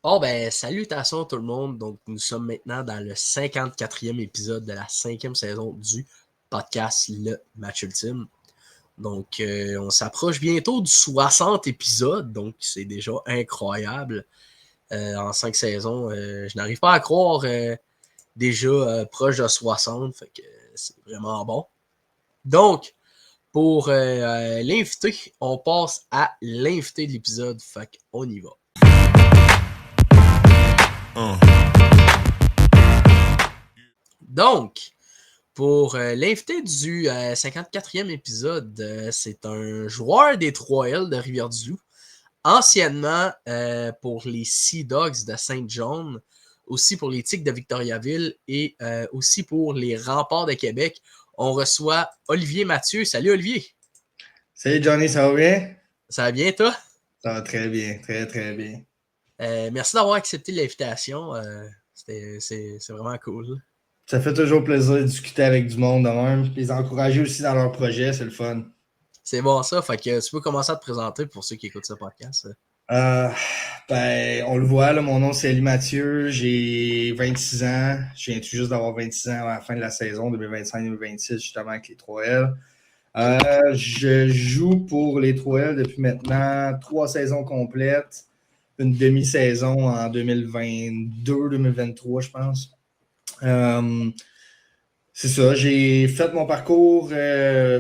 Bon, ben, salutations tout le monde. Donc, nous sommes maintenant dans le 54e épisode de la 5e saison du podcast Le Match Ultime. Donc, on s'approche bientôt du 60 épisodes. Donc, c'est déjà incroyable. En 5 saisons, je n'arrive pas à croire déjà proche de 60. Fait que c'est vraiment bon. Donc, pour l'invité, on passe à l'invité de l'épisode. Fait qu'on y va. Donc, pour l'invité du 54e épisode, c'est un joueur des 3L de Rivière-du-Loup, anciennement pour les Sea Dogs de Saint-John, aussi pour les Tigres de Victoriaville et aussi pour les Remparts de Québec. On reçoit Olivier Mathieu. Salut Olivier! Salut Johnny, ça va bien? Ça va bien toi? Ça va très bien, très très bien. Merci d'avoir accepté l'invitation. C'est vraiment cool. Ça fait toujours plaisir de discuter avec du monde de même, les encourager aussi dans leurs projets, c'est le fun. C'est bon ça, fait que tu peux commencer à te présenter pour ceux qui écoutent ce podcast. On le voit, là, mon nom c'est Eli Mathieu, j'ai 26 ans, je viens tout juste d'avoir 26 ans à la fin de la saison 2025-2026, justement avec les 3L. Je joue pour les 3L depuis maintenant 3 saisons complètes, une demi-saison en 2022-2023, je pense. C'est ça, j'ai fait mon parcours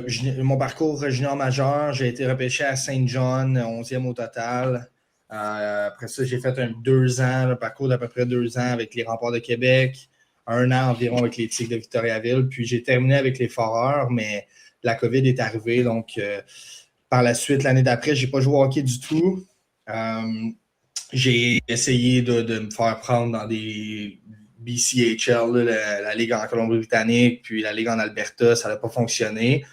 junior majeur, j'ai été repêché à Saint John, 11e au total. Après ça, j'ai fait 2 ans, un parcours d'à peu près 2 ans avec les Remparts de Québec, 1 an environ avec les Tigres de Victoriaville, puis j'ai terminé avec les Foreurs, mais la COVID est arrivée, donc par la suite, l'année d'après, j'ai pas joué au hockey du tout. J'ai essayé de me faire prendre dans des BCHL, la Ligue en Colombie-Britannique, puis la Ligue en Alberta, ça n'a pas fonctionné.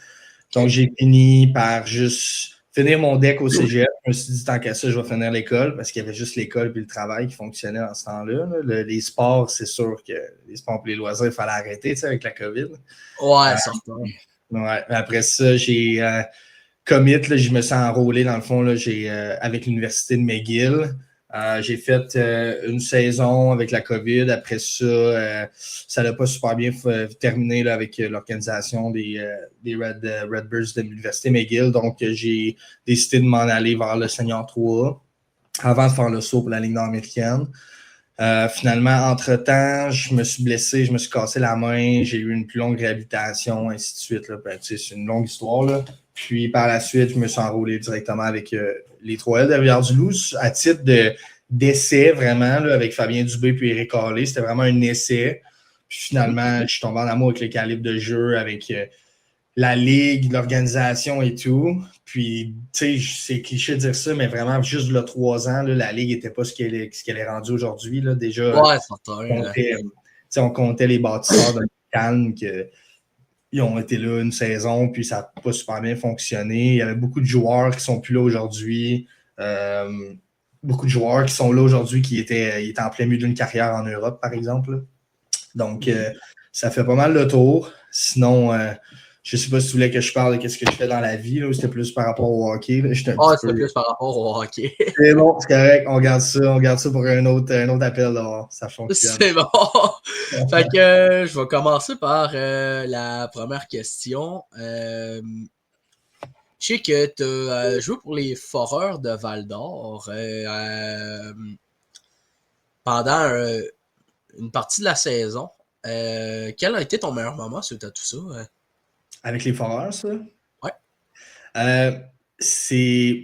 Donc, j'ai fini par juste finir mon deck au cégep. Je me suis dit, tant qu'à ça, je vais finir l'école, parce qu'il y avait juste l'école puis le travail qui fonctionnait dans ce temps-là. Les sports, c'est sûr que les sports et les loisirs, il fallait arrêter avec la COVID. Ouais, certain. Ouais. Après ça, j'ai commit, là, je me suis enrôlé dans le fond là, avec l'Université de McGill. J'ai fait une saison avec la COVID. Après ça, ça n'a pas super bien terminé là, avec l'organisation des Redbirds de l'Université McGill. Donc, j'ai décidé de m'en aller vers le Senior 3 avant de faire le saut pour la Ligue nord-américaine. Finalement, entre-temps, je me suis blessé, je me suis cassé la main, j'ai eu une plus longue réhabilitation, ainsi de suite. Là. C'est une longue histoire. Là. Puis par la suite, je me suis enrôlé directement avec les 3L de Rivière-du-Loup à titre d'essai, vraiment, là, avec Fabien Dubé puis Éric Harlé. C'était vraiment un essai. Puis finalement, je suis tombé en amour avec le calibre de jeu, avec la ligue, l'organisation et tout. Puis, tu sais, c'est cliché de dire ça, mais vraiment, juste là, 3 ans, là, la ligue n'était pas ce qu'elle est rendue aujourd'hui. Là. Déjà, ouais, certain. On comptait les bâtisseurs de Cannes qui ont été là une saison, puis ça n'a pas super bien fonctionné. Il y avait beaucoup de joueurs qui ne sont plus là aujourd'hui. Beaucoup de joueurs qui sont là aujourd'hui qui étaient en plein milieu d'une carrière en Europe, par exemple. Là. Donc, ça fait pas mal le tour. Sinon, je ne sais pas si tu voulais que je parle de ce que je fais dans la vie, là, ou c'était plus par rapport au hockey. Là. C'était plus par rapport au hockey. C'est bon, c'est correct. On garde ça pour un autre appel. Là. Ça fonctionne. C'est bon. Fait que je vais commencer par la première question. Je sais que tu as joué pour les Foreurs de Val-d'Or pendant une partie de la saison. Quel a été ton meilleur moment suite à tout ça? Avec les Foreurs, ça? Ouais.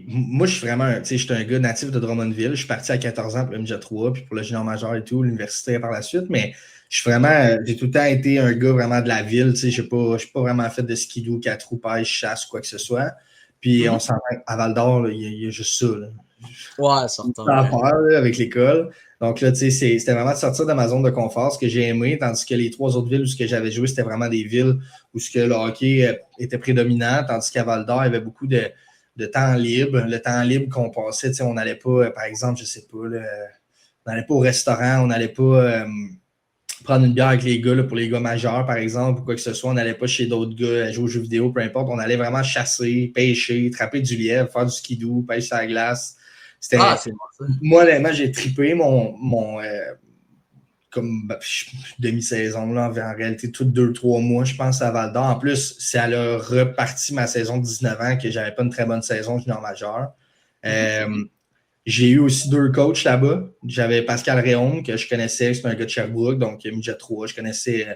Moi, je suis vraiment je suis un gars natif de Drummondville. Je suis parti à 14 ans pour le MJ3, puis pour le junior majeur et tout, l'université par la suite, mais j'ai tout le temps été un gars vraiment de la ville. Je n'ai pas vraiment fait de skidoo, 4 roues, pêche, chasse, quoi que ce soit. Puis on s'entend à Val-d'Or, il y a juste ça. Là. Ouais, certain. Pas à faire là, avec l'école. Donc là, c'était vraiment de sortir de ma zone de confort, ce que j'ai aimé, tandis que les 3 autres villes où ce que j'avais joué, c'était vraiment des villes où ce que le hockey était prédominant, tandis qu'à Val-d'Or, il y avait beaucoup de temps libre. Le temps libre qu'on passait, on n'allait pas, par exemple, je sais pas, là, on n'allait pas au restaurant, on n'allait pas prendre une bière avec les gars là, pour les gars majeurs, par exemple, ou quoi que ce soit. On n'allait pas chez d'autres gars jouer aux jeux vidéo, peu importe. On allait vraiment chasser, pêcher, trapper du lièvre, faire du skidoo, pêcher sur la glace. C'était, c'est bon ça. moi, honnêtement, j'ai trippé comme demi-saison, là, en réalité, toutes 2-3 mois, je pense, à Val d'Or. En plus, ça a reparti ma saison de 19 ans, que j'avais pas une très bonne saison junior majeur. J'ai eu aussi 2 coachs là-bas. J'avais Pascal Réaume, que je connaissais, c'est un gars de Sherbrooke, donc Midget 3. Je connaissais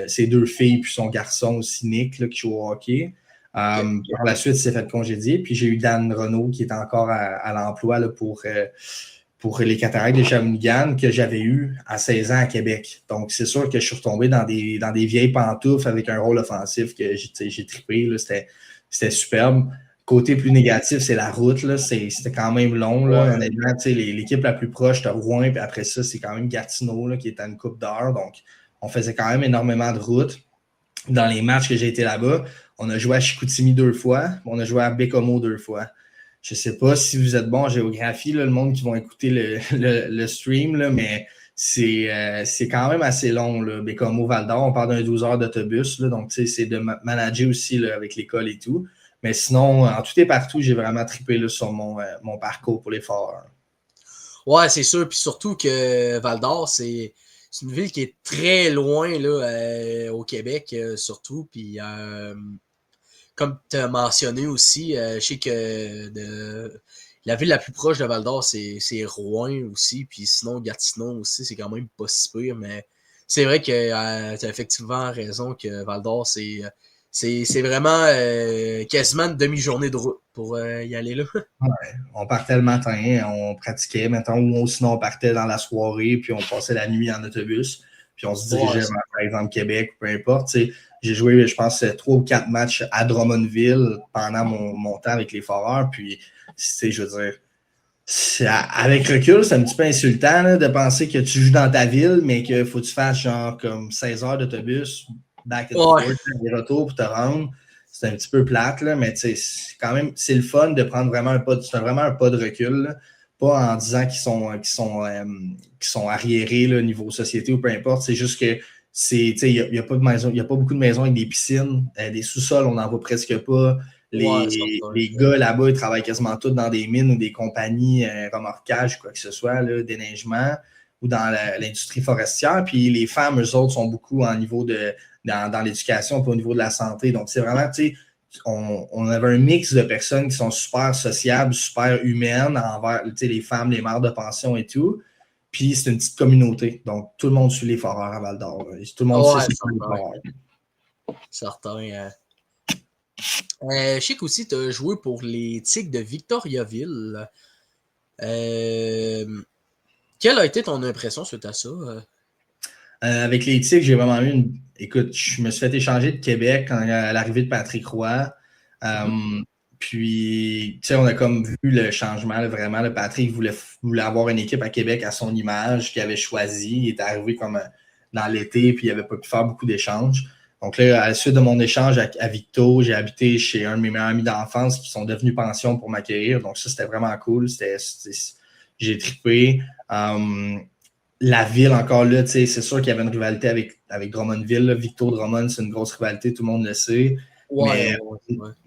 ses 2 filles, puis son garçon aussi, Nick, là, qui joue au hockey. Par la suite, il s'est fait congédier. Puis j'ai eu Dan Renault, qui est encore à l'emploi là, pour les Cataractes de Shawinigan, que j'avais eu à 16 ans à Québec. Donc, c'est sûr que je suis retombé dans des vieilles pantoufles avec un rôle offensif que j'ai trippé. Là, c'était superbe. Côté plus négatif, c'est la route. Là. C'était quand même long. Là. Ouais. Honnêtement, l'équipe la plus proche, c'était Rouen, puis après ça, c'est quand même Gatineau là, qui est à une coupe d'heure. Donc, on faisait quand même énormément de route. Dans les matchs que j'ai été là-bas, on a joué à Chicoutimi 2 fois, on a joué à Bécomo 2 fois. Je ne sais pas si vous êtes bon en géographie, là, le monde qui vont écouter le stream, là, mais c'est quand même assez long. Là. Bécomo, Val-d'Or, on parle d'un 12 heures d'autobus. Là, donc, c'est de manager aussi là, avec l'école et tout. Mais sinon, en tout et partout, j'ai vraiment trippé là, sur mon parcours pour les Foreurs. Ouais, c'est sûr. Puis surtout que Val-d'Or, c'est une ville qui est très loin là, au Québec, surtout. Puis comme tu as mentionné aussi, je sais que la ville la plus proche de Val-d'Or, c'est Rouen aussi. Puis sinon, Gatineau aussi, c'est quand même pas si pire. Mais c'est vrai que tu as effectivement raison que Val-d'Or, c'est vraiment quasiment une demi-journée de route pour y aller là. Ouais, on partait le matin, on pratiquait, mettons, ou sinon on partait dans la soirée, puis on passait la nuit en autobus, puis on se dirigeait vers, par exemple, Québec, peu importe. J'ai joué, je pense, 3 ou 4 matchs à Drummondville pendant mon temps avec les Foreurs, puis, je veux dire, avec recul, c'est un petit peu insultant là, de penser que tu joues dans ta ville, mais qu'il faut que tu fasses genre comme 16 heures d'autobus, back and forth, des retours pour te rendre. C'est un petit peu plate, là, mais c'est quand même, c'est le fun de prendre vraiment vraiment un pas de recul. Là. Pas en disant qu'ils sont arriérés là, niveau société ou peu importe. C'est juste que il n'y a pas de maison, il n'y a pas beaucoup de maisons avec des piscines, des sous-sols, on n'en voit presque pas. Les gars là-bas, ils travaillent quasiment tous dans des mines ou des compagnies remorquage, quoi que ce soit, là, déneigement ou dans l'industrie forestière. Puis les femmes, eux autres, sont beaucoup en niveau dans l'éducation puis au niveau de la santé. Donc, c'est vraiment, tu sais, on avait un mix de personnes qui sont super sociables, super humaines envers les femmes, les mères de pension et tout. Puis c'est une petite communauté. Donc, tout le monde suit les Foreurs à Val-d'Or. Tout le monde sait ce que les Foreurs. Certain. Je sais qu'aussi, tu as joué pour les Tigres de Victoriaville. Quelle a été ton impression suite à ça? Avec les Tigres, j'ai vraiment eu Écoute, je me suis fait échanger de Québec à l'arrivée de Patrick Roy. Puis, tu sais, on a comme vu le changement, là, vraiment. Là, Patrick voulait avoir une équipe à Québec à son image qu'il avait choisi. Il est arrivé comme dans l'été, puis il n'avait pas pu faire beaucoup d'échanges. Donc là, à la suite de mon échange à Victo, j'ai habité chez un de mes meilleurs amis d'enfance qui sont devenus pension pour m'accueillir. Donc ça, c'était vraiment cool. J'ai trippé. La ville, encore là, c'est sûr qu'il y avait une rivalité avec Drummondville. Là. Victo Drummond, c'est une grosse rivalité, tout le monde le sait.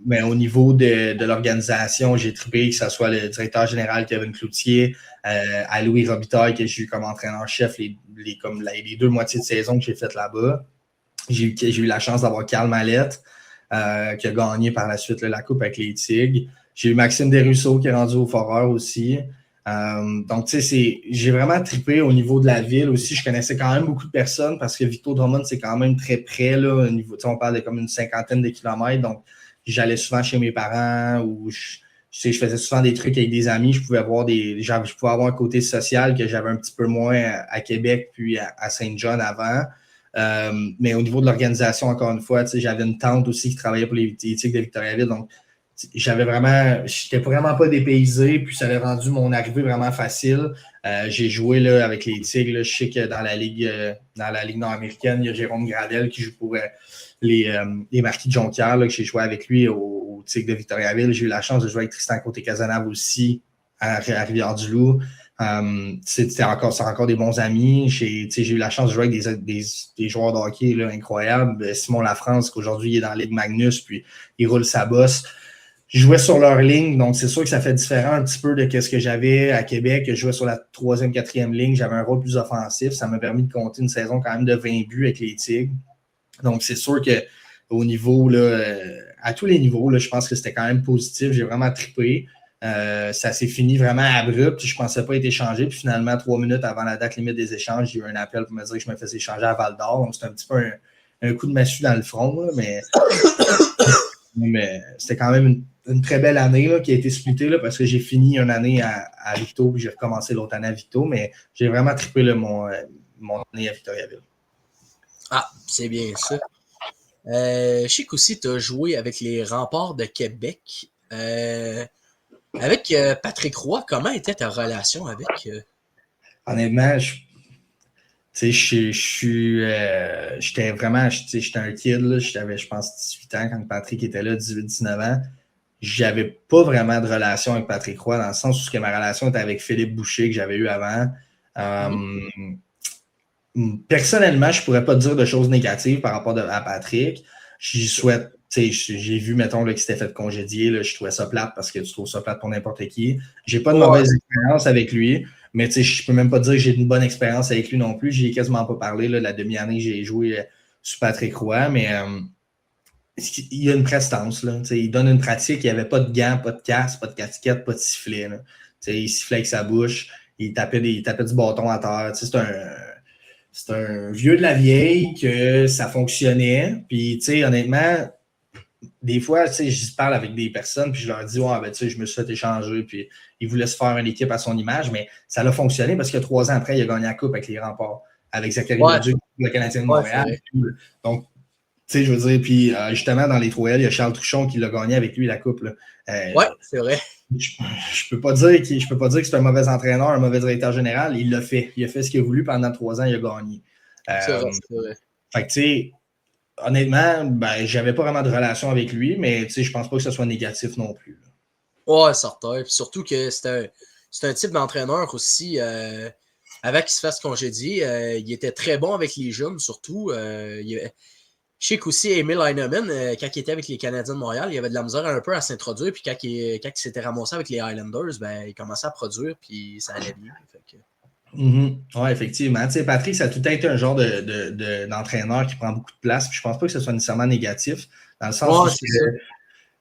Mais au niveau de l'organisation, j'ai trippé, que ce soit le directeur général Kevin Cloutier, à Louis Robitaille, que j'ai eu comme entraîneur-chef les 2 moitiés de saison que j'ai faites là-bas. J'ai eu la chance d'avoir Carl Mallette, qui a gagné par la suite là, la Coupe avec les Tigres. J'ai eu Maxime Desruisseaux qui est rendu au Foreur aussi. Donc, tu sais, j'ai vraiment trippé au niveau de la ville aussi. Je connaissais quand même beaucoup de personnes parce que Victo Drummond, c'est quand même très près. Là, au niveau, on parle de comme une 50aine de kilomètres. Donc, j'allais souvent chez mes parents ou je faisais souvent des trucs avec des amis. Je pouvais avoir un côté social que j'avais un petit peu moins à Québec puis à Saint-John avant. Mais au niveau de l'organisation, encore une fois, j'avais une tante aussi qui travaillait pour les Tigres de Victoriaville. Donc, j'étais vraiment pas dépaysé, puis ça a rendu mon arrivée vraiment facile. J'ai joué là, avec les Tigres. Là, je sais que dans la Ligue nord-américaine, il y a Jérôme Gradel qui joue pour les Marquis de Jonquière, là, que j'ai joué avec lui au Tigres de Victoriaville. J'ai eu la chance de jouer avec Tristan Côté-Cazenave aussi à Rivière-du-Loup. C'est encore des bons amis. J'ai eu la chance de jouer avec des joueurs de hockey là, incroyables. Simon Lafrance, qu'aujourd'hui, il est dans la Ligue Magnus, puis il roule sa bosse. je jouais sur leur ligne, donc c'est sûr que ça fait différent un petit peu de ce que j'avais à Québec. Je jouais sur la 3e, 4e ligne, j'avais un rôle plus offensif. Ça m'a permis de compter une saison quand même de 20 buts avec les Tigres. Donc c'est sûr qu'au niveau, là, à tous les niveaux, là, je pense que c'était quand même positif. J'ai vraiment trippé. Ça s'est fini vraiment abrupt. Je ne pensais pas être échangé. Puis finalement, 3 minutes avant la date limite des échanges, j'ai eu un appel pour me dire que je me faisais échanger à Val d'Or. Donc, c'était un petit peu un coup de massue dans le front. Là, mais c'était quand même une très belle année là, qui a été splittée là, parce que j'ai fini une année à Victo puis j'ai recommencé l'autre année à Victo. Mais j'ai vraiment trippé là, mon année à Victoriaville. Ah, c'est bien ça. Je sais qu'aussi, tu as joué avec les Remparts de Québec. Avec Patrick Roy, comment était ta relation avec? Honnêtement, j'étais vraiment, j'étais un kid, là, j'avais, je pense, 18 ans quand Patrick était là, 18-19 ans. J'avais pas vraiment de relation avec Patrick Roy, dans le sens où ma relation était avec Philippe Boucher, que j'avais eu avant. Personnellement, je pourrais pas dire de choses négatives par rapport à Patrick. J'y souhaite, j'ai vu, mettons, qu'il s'était fait congédier, là, je trouvais ça plate parce que tu trouves ça plate pour n'importe qui. J'ai pas de mauvaise expérience avec lui, mais je peux même pas dire que j'ai une bonne expérience avec lui non plus. J'y ai quasiment pas parlé là, la demi-année que j'ai joué sous Patrick Roy, mais il y a une prestance. Là, il donne une pratique, il n'y avait pas de gants, pas de casque, pas de casquette, pas de sifflet. Là. Il sifflait avec sa bouche, il tapait du bâton à terre. C'est un vieux de la vieille que ça fonctionnait. Puis, honnêtement, des fois, je parle avec des personnes, puis je leur dis, ouais, ben, je me suis fait échanger, puis il voulait se faire une équipe à son image, mais ça a fonctionné parce que 3 ans après, il a gagné la Coupe avec les Remparts, avec Zachary Bolduc, le Canadien de Montréal. Donc, je veux dire, puis justement, dans les 3L, il y a Charles Truchon qui l'a gagné avec lui, la Coupe. Ouais, c'est vrai. Je peux pas dire que c'est un mauvais entraîneur, un mauvais directeur général. Il l'a fait. Il a fait ce qu'il a voulu pendant 3 ans, il a gagné. C'est vrai, c'est vrai. Fait que, tu sais, honnêtement, ben, j'avais pas vraiment de relation avec lui, mais je pense pas que ce soit négatif non plus. Ouais, certain. Puis surtout que c'est un type d'entraîneur aussi, avant qu'il se fasse congédier, il était très bon avec les jeunes, surtout. Je sais qu'aussi Emil Heinemann, quand il était avec les Canadiens de Montréal, il avait de la misère un peu à s'introduire. Puis quand il s'était ramassé avec les Highlanders, ben, il commençait à produire, puis ça allait bien. Oui, effectivement. Patrick, ça a tout été un genre d'entraîneur qui prend beaucoup de place. Puis je pense pas que ce soit nécessairement négatif, dans le sens où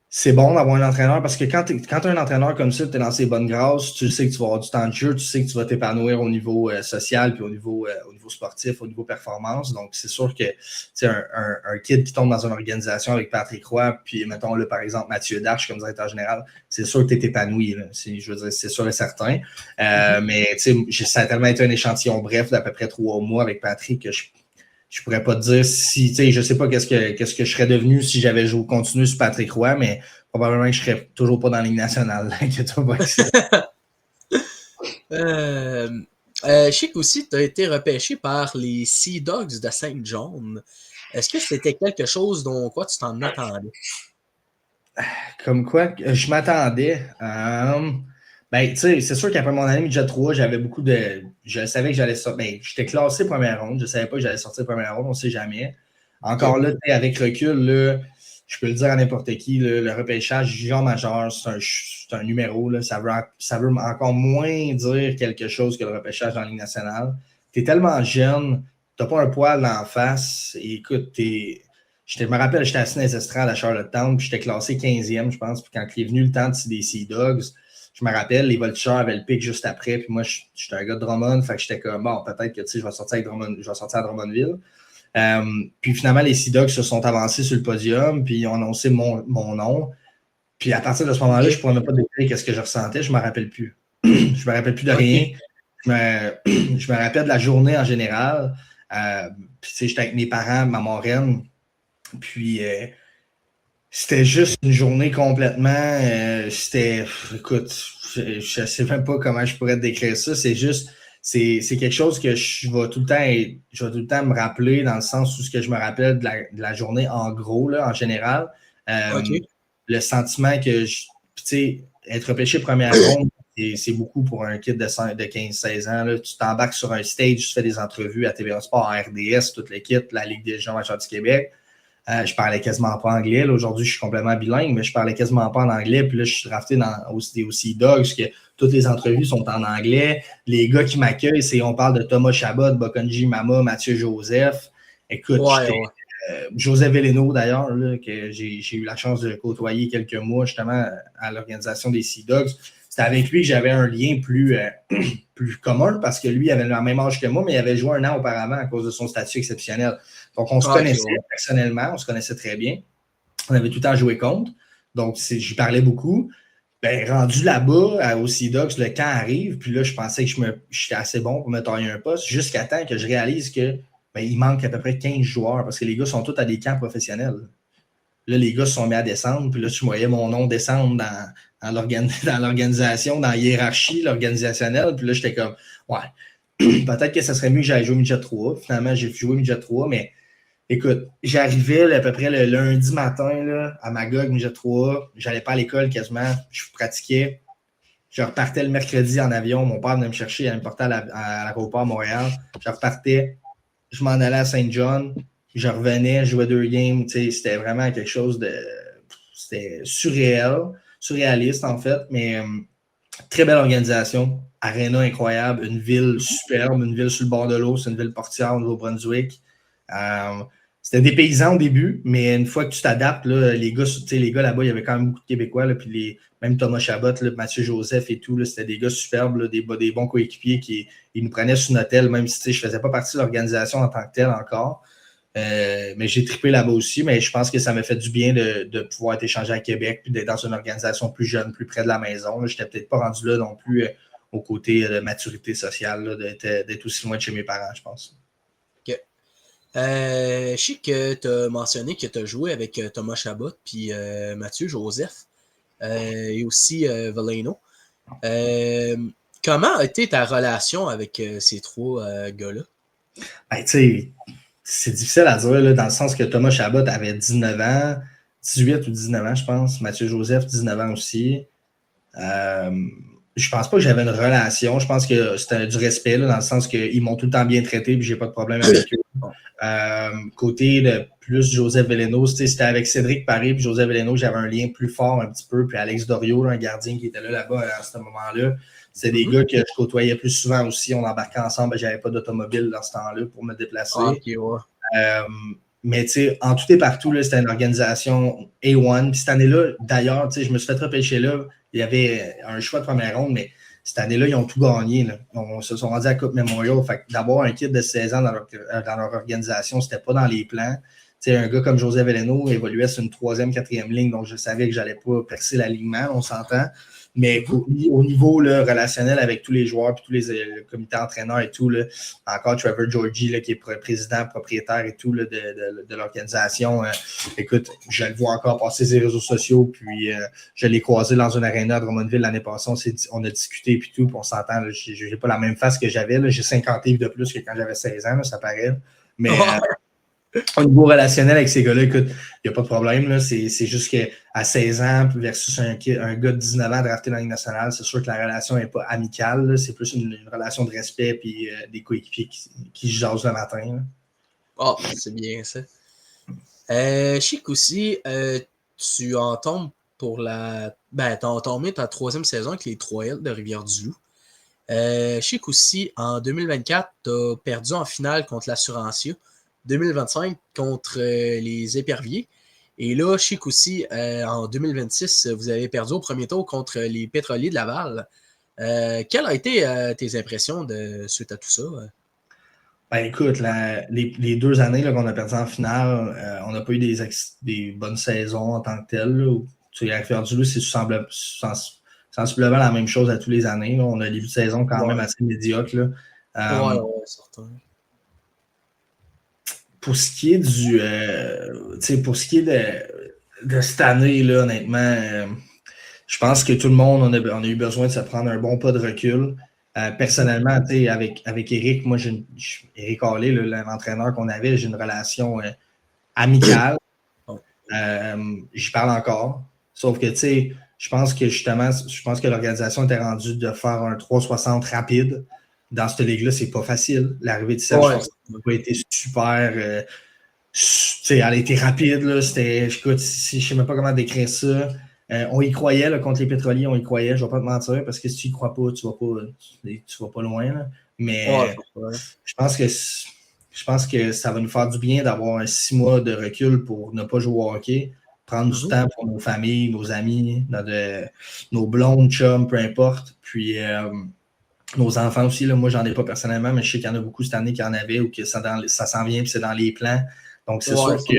c'est bon d'avoir un entraîneur parce que quand tu as un entraîneur comme ça, tu es dans ses bonnes grâces, tu sais que tu vas avoir du temps de jeu, tu sais que tu vas t'épanouir au niveau social, puis au niveau sportif, au niveau performance. Donc, c'est sûr que un kid qui tombe dans une organisation avec Patrick Roy, puis mettons là, par exemple, Mathieu Darche comme directeur général, c'est sûr que tu es épanoui. Là. Je veux dire, c'est sûr et certain. Mais ça a tellement été un échantillon bref d'à peu près 3 mois avec Patrick que je pourrais pas te dire si, je sais pas qu'est-ce que je serais devenu si j'avais continué sur Patrick Roy, mais probablement que je serais toujours pas dans la Ligue nationale. Je sais qu'aussi, tu as été repêché par les Sea Dogs de Saint John. Est-ce que c'était quelque chose dont quoi tu t'en attendais? Comme quoi, je m'attendais. Ben, tu sais, c'est sûr qu'après mon année midget 3, j'avais beaucoup de. Je savais que j'allais sortir. Ben, j'étais classé première ronde. Je savais pas que j'allais sortir première ronde, on sait jamais. Encore là, avec recul, là, je peux le dire à n'importe qui, là, le repêchage junior majeur, c'est un numéro. Là, ça veut encore moins dire quelque chose que le repêchage dans la Ligue nationale. Tu es tellement jeune, tu n'as pas un poil en face. Et écoute, je me rappelle, j'étais assis dans les estrades à Charlottetown, puis j'étais classé 15e, je pense. Puis quand il est venu le temps des Sea Dogs, je me rappelle, les Voltigeurs avaient le pic juste après. Puis moi, j'étais un gars de Drummond, fait que j'étais comme, bon, peut-être que je vais sortir à Drummondville. Puis finalement, les Sea Dogs se sont avancés sur le podium, puis ils ont annoncé mon nom. Puis à partir de ce moment-là, je ne pourrais même pas décrire ce que je ressentais, je ne me rappelle plus. Je ne me rappelle plus de rien. Je me rappelle de la journée en général. Puis j'étais avec mes parents, ma marraine. Puis c'était juste une journée complètement. Écoute, je ne sais même pas comment je pourrais te décrire ça. C'est juste. C'est quelque chose que je vais tout le temps me rappeler dans le sens où ce que je me rappelle de la journée en gros, là, en général. Le sentiment que, tu sais, être repêché première ronde, c'est beaucoup pour un kid de 15-16 ans. Là. Tu t'embarques sur un stage, tu fais des entrevues à TVA Sport, à RDS, toute l'équipe, la Ligue des gens majeures du Québec. Je parlais quasiment pas anglais. Là, aujourd'hui, je suis complètement bilingue, mais je parlais quasiment pas en anglais. Puis là, je suis drafté aux Sea Dogs, que toutes les entrevues sont en anglais. Les gars qui m'accueillent, on parle de Thomas Chabot, Bokonji Mama, Mathieu Joseph. Écoute, Joseph Veleno, d'ailleurs, là, que j'ai eu la chance de côtoyer quelques mois justement à l'organisation des Sea Dogs. C'était avec lui que j'avais un lien plus commun parce que lui, il avait le même âge que moi, mais il avait joué un an auparavant à cause de son statut exceptionnel. Donc, on se connaissait personnellement, on se connaissait très bien. On avait tout le temps joué contre. Donc, j'y parlais beaucoup. Ben, rendu là-bas, au Sea Dogs, le camp arrive, puis là, je pensais que j'étais assez bon pour me tailler un poste, jusqu'à temps que je réalise que il manque à peu près 15 joueurs parce que les gars sont tous à des camps professionnels. Là, les gars se sont mis à descendre, puis là, tu voyais mon nom descendre dans l'organisation, dans la hiérarchie organisationnelle, puis là, j'étais comme, ouais, peut-être que ça serait mieux que j'aille jouer Midget 3. Finalement, j'ai joué Midget 3, mais écoute, j'arrivais à peu près le lundi matin là, à Magog, Midget 3, j'allais pas à l'école quasiment, je pratiquais. Je repartais le mercredi en avion, mon père venait me chercher, il allait me porter à l'aéroport Montréal. Je repartais, je m'en allais à Saint-John, je revenais, je jouais 2 games, c'était vraiment quelque chose de... C'était surréaliste en fait, mais très belle organisation, aréna incroyable, une ville superbe, une ville sur le bord de l'eau, c'est une ville portière au Nouveau-Brunswick. C'était des paysans au début, mais une fois que tu t'adaptes, là, les gars là-bas, il y avait quand même beaucoup de Québécois, là, puis même Thomas Chabot, là, Mathieu Joseph et tout, là, c'était des gars superbes, là, des bons coéquipiers qui ils nous prenaient sur notre aile, même si je ne faisais pas partie de l'organisation en tant que telle encore. Mais j'ai trippé là-bas aussi, mais je pense que ça m'a fait du bien de pouvoir être échangé à Québec puis d'être dans une organisation plus jeune, plus près de la maison. Je n'étais peut-être pas rendu là non plus au côté de maturité sociale, là, d'être aussi loin de chez mes parents, je pense. OK. Je sais que tu as mentionné que tu as joué avec Thomas Chabot puis Mathieu Joseph et aussi Veleno. Comment a été ta relation avec ces 3 gars-là? Ben, tu sais, c'est difficile à dire, là, dans le sens que Thomas Chabot avait 19 ans, 18 ou 19 ans, je pense. Mathieu Joseph, 19 ans aussi. Je pense pas que j'avais une relation. Je pense que c'était du respect, là, dans le sens qu'ils m'ont tout le temps bien traité et j'ai pas de problème avec eux. Côté de plus Joseph Veleno, c'était avec Cédric Paris et Joseph Veleno, j'avais un lien plus fort un petit peu. Puis Alex Dorio, un gardien qui était là-bas à ce moment-là. C'est des gars que je côtoyais plus souvent aussi. On embarquait ensemble. J'avais pas d'automobile dans ce temps-là pour me déplacer. Okay, ouais. Mais tu sais, en tout et partout, là, c'était une organisation A1. Puis cette année-là, d'ailleurs, je me suis fait repêcher là. Il y avait un choix de première ronde, mais cette année-là, ils ont tout gagné. Là. On se sont rendus à la Coupe Memorial. Fait que d'avoir un kid de 16 ans dans leur organisation, c'était pas dans les plans. T'sais, un gars comme Joseph Veleno évoluait sur une 3e, 4e ligne, donc je savais que je n'allais pas percer l'alignement, on s'entend. Mais au niveau là, relationnel avec tous les joueurs et tous les comités entraîneurs et tout, là, encore Trevor Georgie là, qui est président, propriétaire et tout là, de l'organisation. Écoute, je le vois encore passer ses réseaux sociaux, puis je l'ai croisé dans une aréna à Drummondville l'année passée. On a discuté puis tout, puis on s'entend. Je n'ai pas la même face que j'avais. J'ai 50 livres de plus que quand j'avais 16 ans, là, ça paraît. Mais au niveau relationnel avec ces gars-là, écoute, il n'y a pas de problème. Là. C'est juste qu'à 16 ans versus un gars de 19 ans drafté dans la Ligue nationale, c'est sûr que la relation n'est pas amicale. Là. C'est plus une relation de respect puis des coéquipiers qui se jasent le matin. Oh, c'est bien ça. Je sais qu'aussi, tu en tombes pour la... Ben, t'as entamé ta 3e saison avec les 3L de Rivière-du-Loup. Je sais qu'aussi, en 2024, t'as perdu en finale contre l'Assurancia. 2025 contre les Éperviers. Et là, je sais qu'aussi, en 2026, vous avez perdu au premier tour contre les Pétroliers de Laval. Quelles ont été tes impressions suite à tout ça? Ben écoute, les 2 années là, qu'on a perdu en finale, on n'a pas eu des bonnes saisons en tant que telles. À Rivière-du-Loup, c'est sensiblement la même chose à tous les années. Là. On a des débuts de saison quand même assez médiocres. Ouais, certain. Pour ce qui est de cette année, là, honnêtement, je pense que tout le monde, on a eu besoin de se prendre un bon pas de recul. Personnellement, avec Eric, moi, Eric Hallé, l'entraîneur qu'on avait, j'ai une relation amicale. J'y parle encore. Sauf que, je pense que l'organisation était rendue de faire un 360 rapide. Dans cette ligue-là, c'est pas facile. L'arrivée de Serge n'a pas été super elle a été rapide. Là, écoute, je ne sais même pas comment décrire ça. On y croyait là, contre les pétroliers, on y croyait, je ne vais pas te mentir, parce que si tu n'y crois pas, tu ne vas pas loin. Là. Mais je pense que ça va nous faire du bien d'avoir un 6 mois de recul pour ne pas jouer au hockey, prendre du temps pour nos familles, nos amis, nos blondes, chums, peu importe. Puis nos enfants aussi, là, moi, j'en ai pas personnellement, mais je sais qu'il y en a beaucoup cette année qui en avaient ou que ça s'en vient puis c'est dans les plans. Donc, c'est sûr que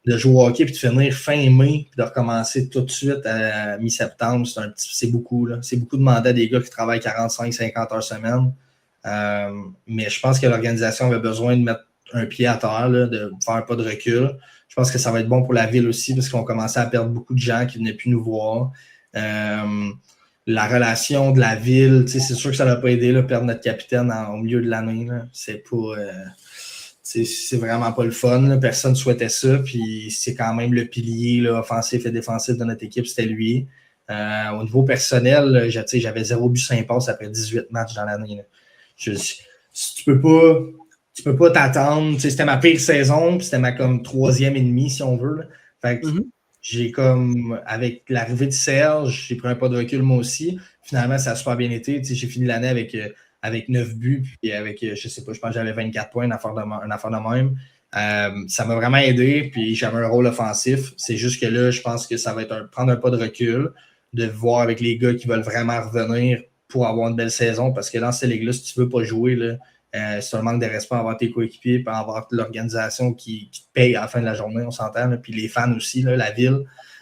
de jouer au hockey puis de finir fin mai puis de recommencer tout de suite à mi-septembre, c'est beaucoup. Là. C'est beaucoup demandé à des gars qui travaillent 45-50 heures semaine. Mais je pense que l'organisation avait besoin de mettre un pied à terre, là, de faire un pas de recul. Je pense que ça va être bon pour la ville aussi parce qu'on commençait à perdre beaucoup de gens qui ne venaient plus nous voir. La relation de la ville, c'est sûr que ça n'a pas aidé, là, perdre notre capitaine au milieu de l'année. Là. C'est vraiment pas le fun. Là. Personne ne souhaitait ça. Puis c'est quand même le pilier là, offensif et défensif de notre équipe, c'était lui. Au niveau personnel, j'avais 0 but 5 passes après 18 matchs dans l'année. Tu peux pas t'attendre. C'était ma pire saison, puis c'était ma comme 3e et demie, si on veut. Là. Fait que, j'ai comme, avec l'arrivée de Serge, j'ai pris un pas de recul moi aussi. Finalement, ça a super bien été. J'ai fini l'année avec 9 buts, puis avec, je sais pas, je pense que j'avais 24 points, une affaire de même. Ça m'a vraiment aidé, puis j'avais un rôle offensif. C'est juste que là, je pense que ça va être prendre un pas de recul, de voir avec les gars qui veulent vraiment revenir pour avoir une belle saison, parce que dans cette ligue-là, si tu veux pas jouer, là, c'est un manque de respect envers tes coéquipiers et envers l'organisation qui te paye à la fin de la journée, on s'entend. Là, puis les fans aussi, là, la ville.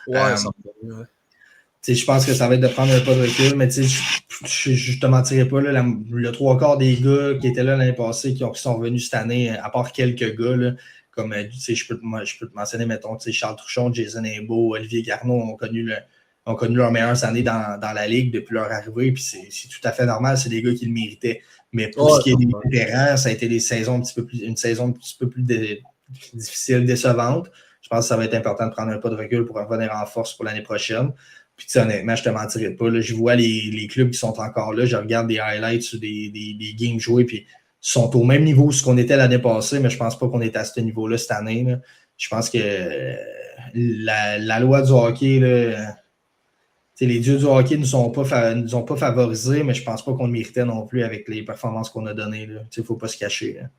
Je pense que ça va être de prendre un pas de recul, mais je ne te mentirais pas. Là, le 3/4 des gars qui étaient là l'année passée, qui sont revenus cette année, à part quelques gars, là, comme je peux te mentionner, mettons, Charles Truchon, Jason Imbeau, Olivier Garneau ont connu leurs meilleures années dans la Ligue depuis leur arrivée, puis c'est tout à fait normal, c'est des gars qui le méritaient. Mais pour ce qui est des vétérans, ça a été une saison un petit peu plus difficile, décevante. Je pense que ça va être important de prendre un pas de recul pour revenir en force pour l'année prochaine. Puis honnêtement, je ne te mentirais pas. Là, je vois les clubs qui sont encore là, je regarde des highlights ou des games joués, puis ils sont au même niveau que ce qu'on était l'année passée, mais je ne pense pas qu'on est à ce niveau-là cette année. Là. Je pense que la loi du hockey, là, les dieux du hockey ne nous ont pas favorisés, mais je ne pense pas qu'on le méritait non plus avec les performances qu'on a données. Il ne faut pas se cacher. Là.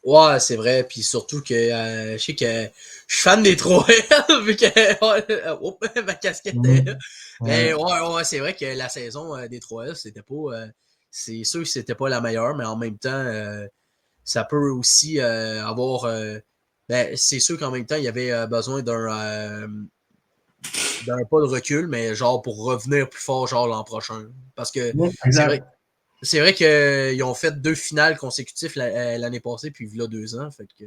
Ouais, c'est vrai. Puis surtout que je sais que je suis fan des 3L, vu que ma casquette est là. Mais ouais, c'est vrai que la saison des 3L, c'était pas. C'est sûr que c'était pas la meilleure, mais en même temps, ça peut aussi avoir. C'est sûr qu'en même temps, il y avait besoin d'un pas de recul, mais genre pour revenir plus fort genre l'an prochain. Parce que c'est vrai qu'ils ont fait 2 finales consécutives l'année passée, puis il y a 2 ans. Fait que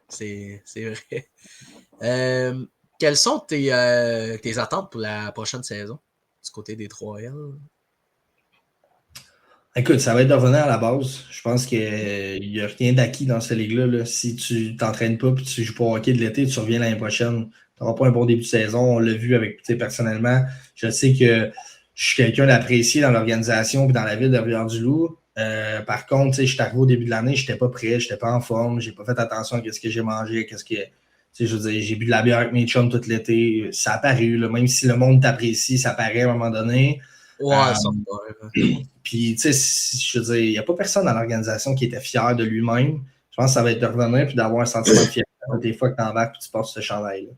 c'est vrai. Quelles sont tes attentes pour la prochaine saison du côté des 3L? Écoute, ça va être de revenir à la base. Je pense qu'il n'y a rien d'acquis dans cette ligue-là. Là. Si tu ne t'entraînes pas et tu ne joues pas au hockey de l'été, tu reviens l'année prochaine. Tu n'auras pas un bon début de saison. On l'a vu avec, personnellement. Je sais que je suis quelqu'un d'apprécié dans l'organisation et dans la ville de Rivière-du-Loup. Par contre, je suis arrivé au début de l'année, je n'étais pas prêt, je n'étais pas en forme, je n'ai pas fait attention à ce que j'ai mangé, je veux dire, j'ai bu de la bière avec mes chums tout l'été. Ça a paru, là, même si le monde t'apprécie, ça paraît à un moment donné. Ouais, ça me Puis, tu sais, je veux dire, il n'y a pas personne dans l'organisation qui était fier de lui-même. Je pense que ça va être de revenir et d'avoir un sentiment de fierté des fois que tu embarques et tu portes ce chandail-là.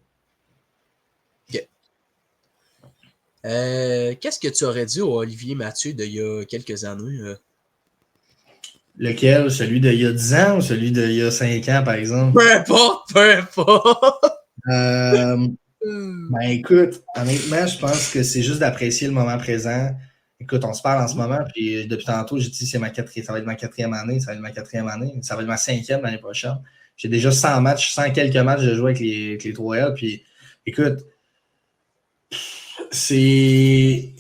OK. Qu'est-ce que tu aurais dit au Olivier Mathieu d'il y a quelques années? Lequel? Celui d'il y a 10 ans ou celui d'il y a 5 ans, par exemple? Peu importe! Ben écoute, honnêtement, je pense que c'est juste d'apprécier le moment présent. Écoute, on se parle en ce moment, puis depuis tantôt, j'ai dit ça va être ma 4e année, ça va être ma 4e année, ça va être ma 5e l'année prochaine. J'ai déjà 100 quelques matchs de jouer avec les 3L, puis écoute, c'est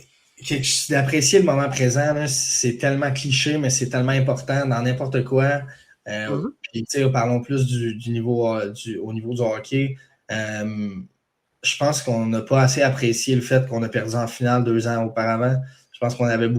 d'apprécier le moment présent, là, c'est tellement cliché, mais c'est tellement important dans n'importe quoi. Puis, parlons plus du niveau, au niveau du hockey. Je pense qu'on n'a pas assez apprécié le fait qu'on a perdu en finale 2 ans auparavant. Je pense qu'on avait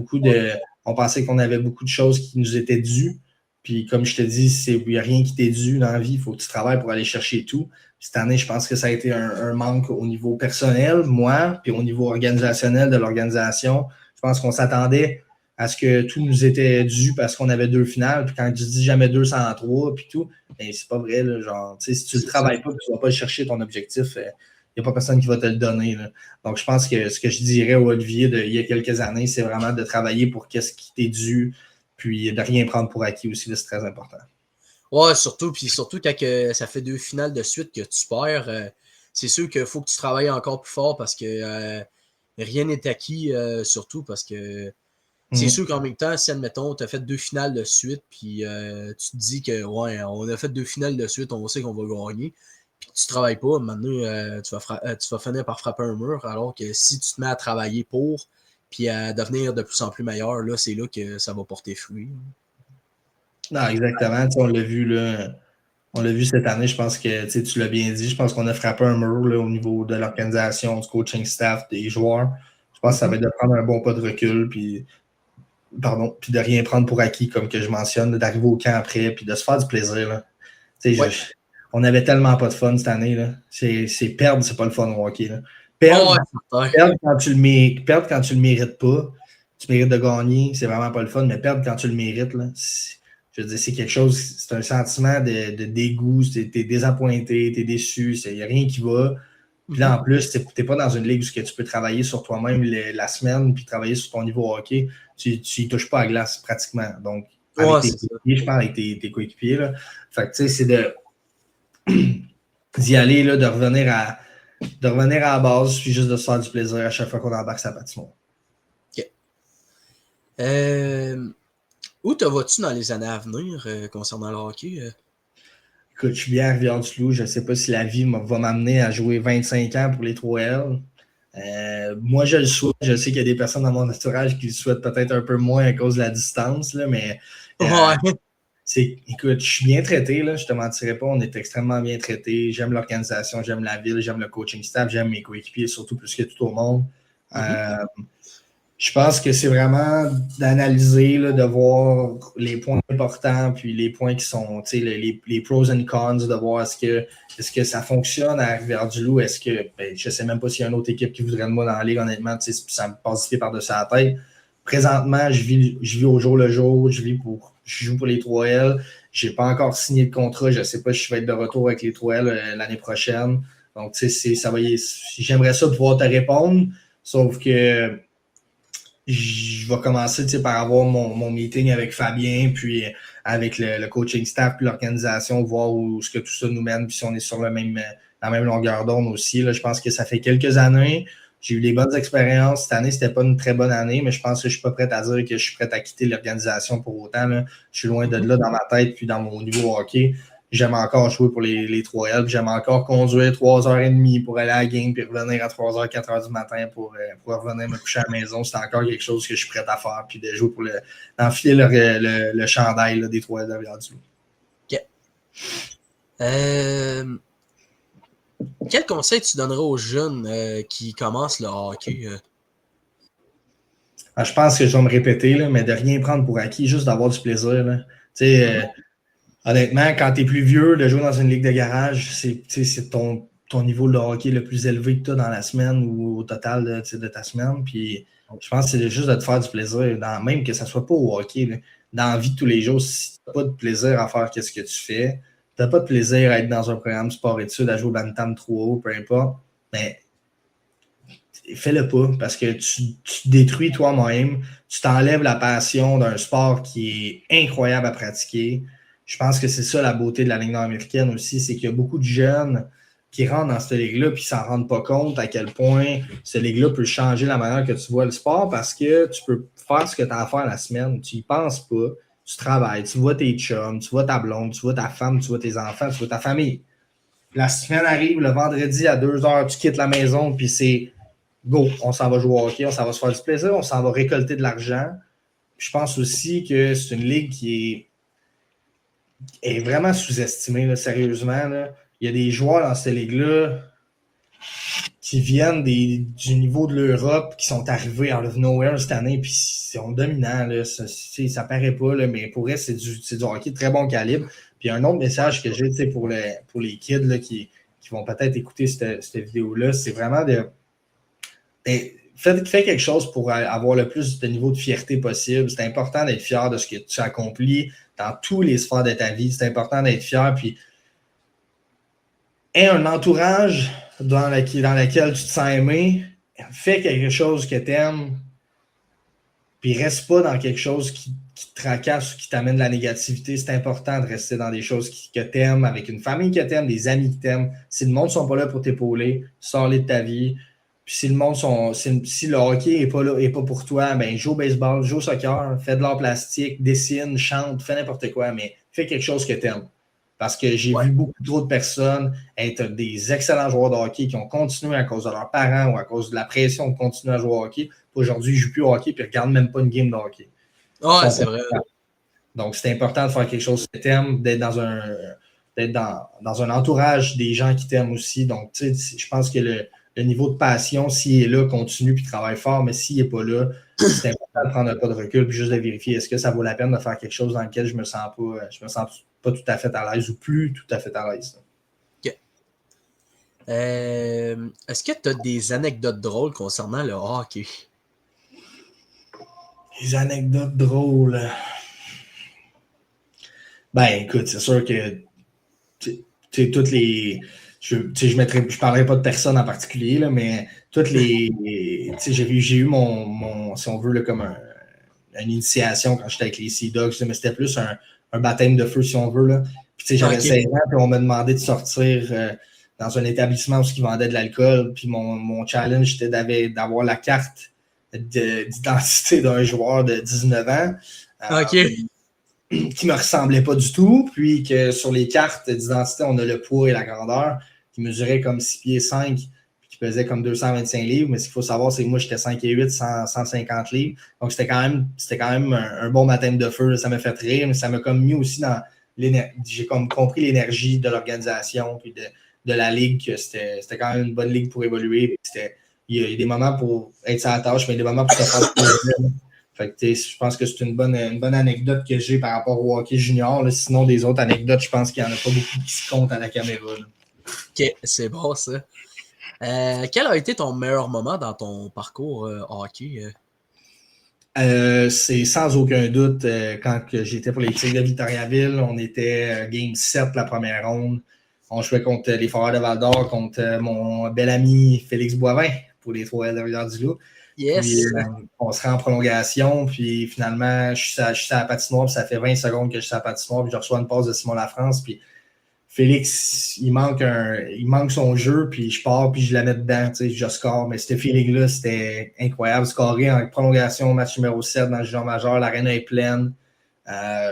on pensait qu'on avait beaucoup de choses qui nous étaient dues. Puis comme je te dis, il n'y a rien qui t'est dû dans la vie. Il faut que tu travailles pour aller chercher tout. Puis cette année, je pense que ça a été un manque au niveau personnel, moi, puis au niveau organisationnel de l'organisation. Je pense qu'on s'attendait à ce que tout nous était dû parce qu'on avait 2 finales. Puis quand je dis jamais 203, puis tout, ben, c'est pas vrai. Là, genre, si tu ne travailles pas, tu ne vas pas chercher ton objectif. Il n'y a pas personne qui va te le donner. Là. Donc, je pense que ce que je dirais au Olivier il y a quelques années, c'est vraiment de travailler pour qu'est-ce qui t'est dû, puis de rien prendre pour acquis aussi, là, c'est très important. Ouais, surtout quand ça fait 2 finales de suite que tu perds, c'est sûr qu'il faut que tu travailles encore plus fort parce que rien n'est acquis, surtout parce que c'est sûr qu'en même temps, si admettons, tu as fait 2 finales de suite, puis tu te dis que ouais, on a fait 2 finales de suite, on sait qu'on va gagner, puis tu travailles pas, maintenant tu vas finir par frapper un mur, alors que si tu te mets à travailler pour, puis à devenir de plus en plus meilleur, là, c'est là que ça va porter fruit. Non, exactement. On l'a vu là. On l'a vu cette année, je pense que tu l'as bien dit. Je pense qu'on a frappé un mur là, au niveau de l'organisation, du coaching staff, des joueurs. Je pense que ça va être de prendre un bon pas de recul, puis de rien prendre pour acquis, comme que je mentionne, d'arriver au camp après, puis de se faire du plaisir. Là. Ouais. On avait tellement pas de fun cette année. Là. C'est perdre, c'est pas le fun au hockey. Là. Perdre quand tu le mérites pas, tu mérites de gagner, c'est vraiment pas le fun, mais perdre quand tu le mérites, là, je veux dire, c'est quelque chose, c'est un sentiment de dégoût, t'es désappointé, t'es déçu, il n'y a rien qui va. Puis là, en plus, t'es pas dans une ligue où tu peux travailler sur toi-même la semaine puis travailler sur ton niveau hockey. Tu y touches pas à glace pratiquement. Donc, avec tes coéquipiers, je parle avec tes coéquipiers. Là. Fait que, tu sais, c'est d'y aller, là, de revenir à la base, puis juste de se faire du plaisir à chaque fois qu'on embarque sa patinoire. OK. Où te vas-tu dans les années à venir concernant le hockey? Écoute, je suis bien à Rivière-du-Loup. Je ne sais pas si la vie va m'amener à jouer 25 ans pour les 3L. Moi, je le souhaite. Je sais qu'il y a des personnes dans mon entourage qui le souhaitent peut-être un peu moins à cause de la distance, là, mais écoute, je suis bien traité, là, je ne te mentirais pas. On est extrêmement bien traité. J'aime l'organisation, j'aime la ville, j'aime le coaching staff, j'aime mes coéquipiers, surtout plus que tout au monde. Je pense que c'est vraiment d'analyser, là, de voir les points importants, puis les points qui sont, les pros and cons, de voir est-ce que ça fonctionne à Rivière-du-Loup, est-ce que, je ne sais même pas s'il y a une autre équipe qui voudrait de moi dans la ligue, honnêtement, ça me passe par-dessus la tête. Présentement, je vis au jour le jour, je joue pour les 3L, je n'ai pas encore signé de contrat, je ne sais pas si je vais être de retour avec les 3L l'année prochaine. Donc, j'aimerais ça pouvoir te répondre, sauf que je vais commencer par avoir mon meeting avec Fabien, puis avec le coaching staff, puis l'organisation, voir où ce que tout ça nous mène, puis si on est sur la même longueur d'onde aussi. Là, je pense que ça fait quelques années. J'ai eu des bonnes expériences. Cette année, c'était pas une très bonne année, mais je pense que je suis pas prêt à dire que je suis prêt à quitter l'organisation pour autant. Là. Je suis loin de là dans ma tête, puis dans mon niveau hockey. J'aime encore jouer pour les 3L, j'aime encore conduire 3h30 pour aller à la game, puis revenir à 3h, 4h du matin pour revenir me coucher à la maison. C'est encore quelque chose que je suis prêt à faire, puis de jouer pour d'enfiler le chandail là, des 3L de Rivière-du-Loup. OK. Quel conseil tu donnerais aux jeunes qui commencent le hockey? Je pense que je vais me répéter, là, mais de rien prendre pour acquis, juste d'avoir du plaisir. Là. Honnêtement, quand tu es plus vieux, de jouer dans une ligue de garage, c'est ton niveau de hockey le plus élevé que tu as dans la semaine ou au total de ta semaine. Puis je pense que c'est juste de te faire du plaisir, même que ça ne soit pas au hockey. Là. Dans la vie de tous les jours, si tu n'as pas de plaisir à faire ce que tu fais, tu n'as pas de plaisir à être dans un programme sport-études, à jouer au bantam trop haut, peu importe, mais fais-le pas parce que tu détruis toi-même, tu t'enlèves la passion d'un sport qui est incroyable à pratiquer. Je pense que c'est ça la beauté de la Ligue nord-américaine aussi, c'est qu'il y a beaucoup de jeunes qui rentrent dans cette ligue-là et ne s'en rendent pas compte à quel point cette ligue-là peut changer la manière que tu vois le sport parce que tu peux faire ce que tu as à faire la semaine. Tu n'y penses pas, tu travailles, tu vois tes chums, tu vois ta blonde, tu vois ta femme, tu vois tes enfants, tu vois ta famille. La semaine arrive, le vendredi à 2h, tu quittes la maison puis c'est go, on s'en va jouer au hockey, on s'en va se faire du plaisir, on s'en va récolter de l'argent. Puis je pense aussi que c'est une ligue qui est vraiment sous-estimée, là, sérieusement. Là. Il y a des joueurs dans cette ligue-là qui viennent du niveau de l'Europe, qui sont arrivés out of nowhere cette année, puis ils sont dominants, là, ça paraît pas, là, mais pour eux, c'est du hockey de très bon calibre. Puis un autre message que j'ai pour les kids là, qui vont peut-être écouter cette vidéo-là, c'est vraiment de fais quelque chose pour avoir le plus de niveau de fierté possible. C'est important d'être fier de ce que tu accomplis dans tous les sphères de ta vie. C'est important d'être fier, puis aie un entourage dans laquelle tu te sens aimé, fais quelque chose que tu aimes, puis reste pas dans quelque chose qui te tracasse ou qui t'amène de la négativité. C'est important de rester dans des choses que tu aimes, avec une famille que tu aimes, des amis que tu aimes. Si le monde ne sont pas là pour t'épauler, sors-les de ta vie. Puis si le hockey n'est pas pour toi, ben joue au baseball, joue au soccer, fais de l'art plastique, dessine, chante, fais n'importe quoi, mais fais quelque chose que tu aimes. Parce que j'ai vu beaucoup trop de personnes être des excellents joueurs de hockey qui ont continué à cause de leurs parents ou à cause de la pression de continuer à jouer au hockey. Aujourd'hui, ils ne jouent plus au hockey et ne regardent même pas une game de hockey. Ouais, c'est vrai. Donc, c'est important de faire quelque chose que tu aimes, d'être dans un entourage des gens qui t'aiment aussi. Donc, tu sais, je pense que le niveau de passion, s'il est là, continue puis travaille fort, mais s'il n'est pas là, c'est important de prendre un pas de recul puis juste de vérifier est-ce que ça vaut la peine de faire quelque chose dans lequel je me sens pas tout à fait à l'aise ou plus tout à fait à l'aise. OK. Est-ce que tu as des anecdotes drôles concernant le hockey? Les anecdotes drôles. Ben, écoute, c'est sûr que toutes les. Je parlerai pas de personne en particulier, là, mais toutes les. J'ai eu mon si on veut, là, comme une initiation quand j'étais avec les Sea Dogs, mais c'était plus un baptême de feu, si on veut. Là. Puis j'avais 16 ans, puis on m'a demandé de sortir dans un établissement où ils vendaient de l'alcool. Puis mon challenge, c'était d'avoir la carte d'identité d'un joueur de 19 ans. OK. Qui ne me ressemblait pas du tout, puis que sur les cartes d'identité, on a le poids et la grandeur, qui mesurait comme 6 pieds 5, puis qui pesait comme 225 livres, mais ce qu'il faut savoir, c'est que moi, j'étais 5 et 8, 150 livres, donc c'était quand même un bon baptême de feu, ça m'a fait rire, mais ça m'a comme mis aussi dans l'énergie, j'ai comme compris l'énergie de l'organisation, puis de la ligue, que c'était quand même une bonne ligue pour évoluer, il y a des moments pour être sur la tâche, mais il y a des moments pour se faire plaisir. Fait que, je pense que c'est une bonne anecdote que j'ai par rapport au hockey junior. Là. Sinon, des autres anecdotes, je pense qu'il n'y en a pas beaucoup qui se comptent à la caméra. Là. OK, c'est bon ça. Quel a été ton meilleur moment dans ton parcours hockey? C'est sans aucun doute quand j'étais pour les Tigres de Victoriaville. On était Game 7 la première ronde. On jouait contre les Foreurs de Val-d'Or, contre mon bel ami Félix Boivin pour les Trois de Rivière-du-Loup. Yes. Puis, on se rend en prolongation, puis finalement, je suis à la patinoire, puis ça fait 20 secondes que je suis à la patinoire, puis je reçois une passe de Simon Lafrance, puis Félix, il manque son jeu, puis je pars, puis je la mets dedans, tu sais, je score. Mais ce feeling-là, c'était incroyable. Scorer en prolongation, match numéro 7 dans le junior majeur, l'arène est pleine.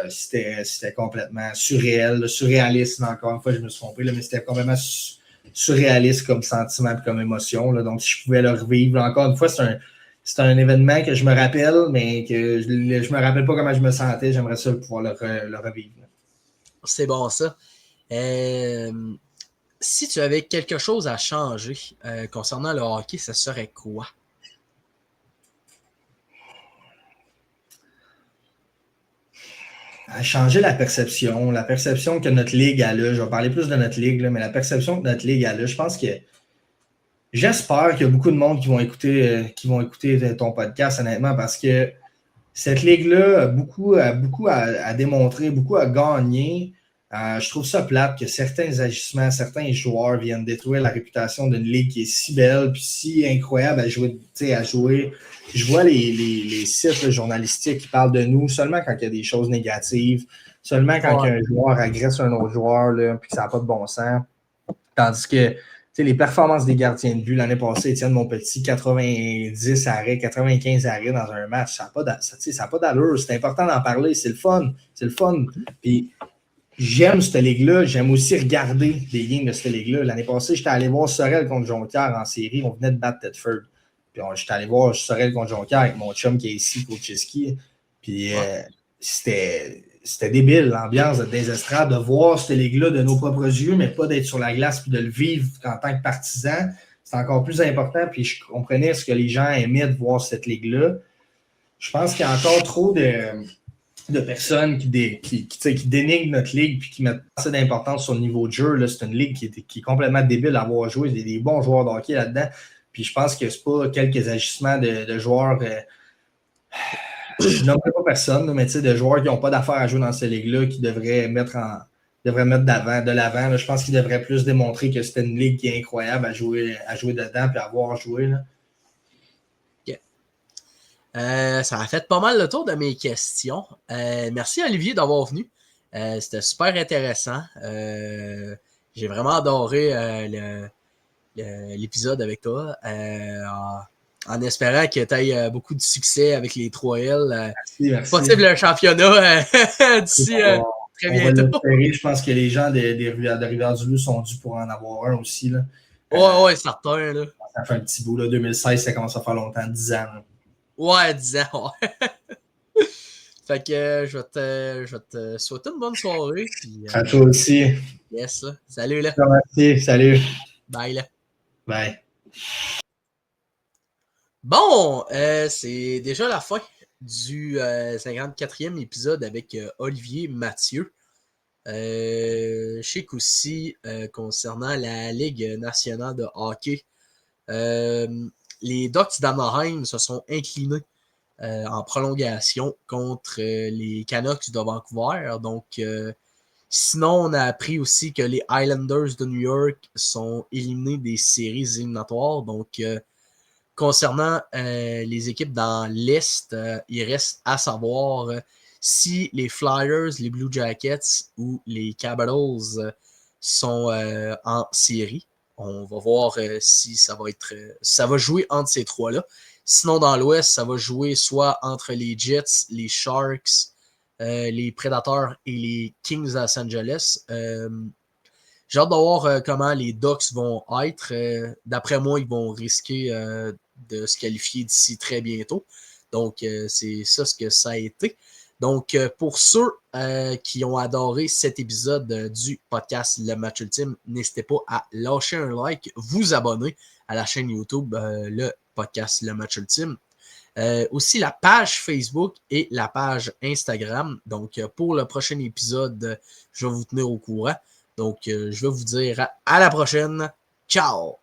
C'était complètement surréaliste. Encore une fois, je me suis trompé, là, mais c'était complètement surréaliste comme sentiment et comme émotion. Là. Donc, si je pouvais le revivre, là, encore une fois, c'est un événement que je me rappelle, mais que je me rappelle pas comment je me sentais. J'aimerais ça pouvoir le revivre. Là. C'est bon, ça. Si tu avais quelque chose à changer concernant le hockey, ça serait quoi? À changer la perception que notre ligue a là. Je vais parler plus de notre ligue, là, mais la perception que notre ligue a là, je pense que j'espère qu'il y a beaucoup de monde qui vont écouter ton podcast, honnêtement, parce que cette ligue-là a beaucoup à démontrer, beaucoup à gagner. Je trouve ça plate que certains agissements, certains joueurs viennent détruire la réputation d'une ligue qui est si belle puis si incroyable à jouer. Je vois les sites journalistiques qui parlent de nous seulement quand il y a des choses négatives, seulement quand un joueur agresse un autre joueur là, puis que ça n'a pas de bon sens. Tandis que les performances des gardiens de but, l'année passée, Étienne Monpetit, 90 arrêts, 95 arrêts dans un match, ça n'a pas d'allure. C'est important d'en parler, c'est le fun. Puis j'aime cette ligue-là, j'aime aussi regarder des games de cette ligue-là. L'année passée, j'étais allé voir Sorel contre Jonquière en série, on venait de battre Tedford. Puis j'étais allé voir Sorel contre Jonquière avec mon chum qui est ici, Kocheski. Puis c'était débile, l'ambiance des estrades, de voir cette ligue-là de nos propres yeux, mais pas d'être sur la glace puis de le vivre en tant que partisan. c'est encore plus important. Puis je comprenais ce que les gens aimaient de voir cette ligue-là. Je pense qu'il y a encore trop de personnes qui dénigrent notre ligue puis qui mettent pas assez d'importance sur le niveau de jeu. Là, c'est une ligue qui est complètement débile à avoir joué. Il y a des bons joueurs de hockey là-dedans. Puis je pense que c'est pas quelques agissements de joueurs. Je nommerai pas personne, mais de joueurs qui n'ont pas d'affaires à jouer dans cette ligue-là, qui devraient mettre de l'avant. Là. Je pense qu'ils devraient plus démontrer que c'était une ligue qui est incroyable à jouer dedans et à voir jouer. Là. Ça a fait pas mal le tour de mes questions. Merci Olivier d'avoir venu. C'était super intéressant. J'ai vraiment adoré l'épisode avec toi. En espérant que tu aies beaucoup de succès avec les 3L. Merci. Possible un championnat d'ici très bientôt. Je pense que les gens de Rivière-du-Loup sont dus pour en avoir un aussi. Là. Ouais, certain. Là. Ça fait un petit bout. Là. 2016, ça commence à faire longtemps, 10 ans. Là. Ouais, 10 ans. Ouais. Fait que je vais te souhaiter une bonne soirée. Puis, à toi aussi. Yes, là. Salut, là. Merci. Salut. Bye, là. Bye. Bon, c'est déjà la fin du 54e épisode avec Olivier Mathieu. Je sais qu'aussi, concernant la Ligue nationale de hockey, les Ducks d'Anaheim se sont inclinés en prolongation contre les Canucks de Vancouver. Donc, sinon, on a appris aussi que les Islanders de New York sont éliminés des séries éliminatoires. Donc, concernant les équipes dans l'Est, il reste à savoir si les Flyers, les Blue Jackets ou les Capitals sont en série. On va voir si ça va jouer entre ces trois-là. Sinon, dans l'Ouest, ça va jouer soit entre les Jets, les Sharks, les Predators et les Kings de Los Angeles. J'ai hâte de voir comment les Ducks vont être. D'après moi, ils vont risquer de se qualifier d'ici très bientôt. Donc, c'est ça ce que ça a été. Donc, pour ceux qui ont adoré cet épisode du podcast Le Match Ultime, n'hésitez pas à lâcher un like, vous abonner à la chaîne YouTube Le Podcast Le Match Ultime. Aussi la page Facebook et la page Instagram. Donc, pour le prochain épisode, je vais vous tenir au courant. Donc, je vais vous dire à la prochaine. Ciao!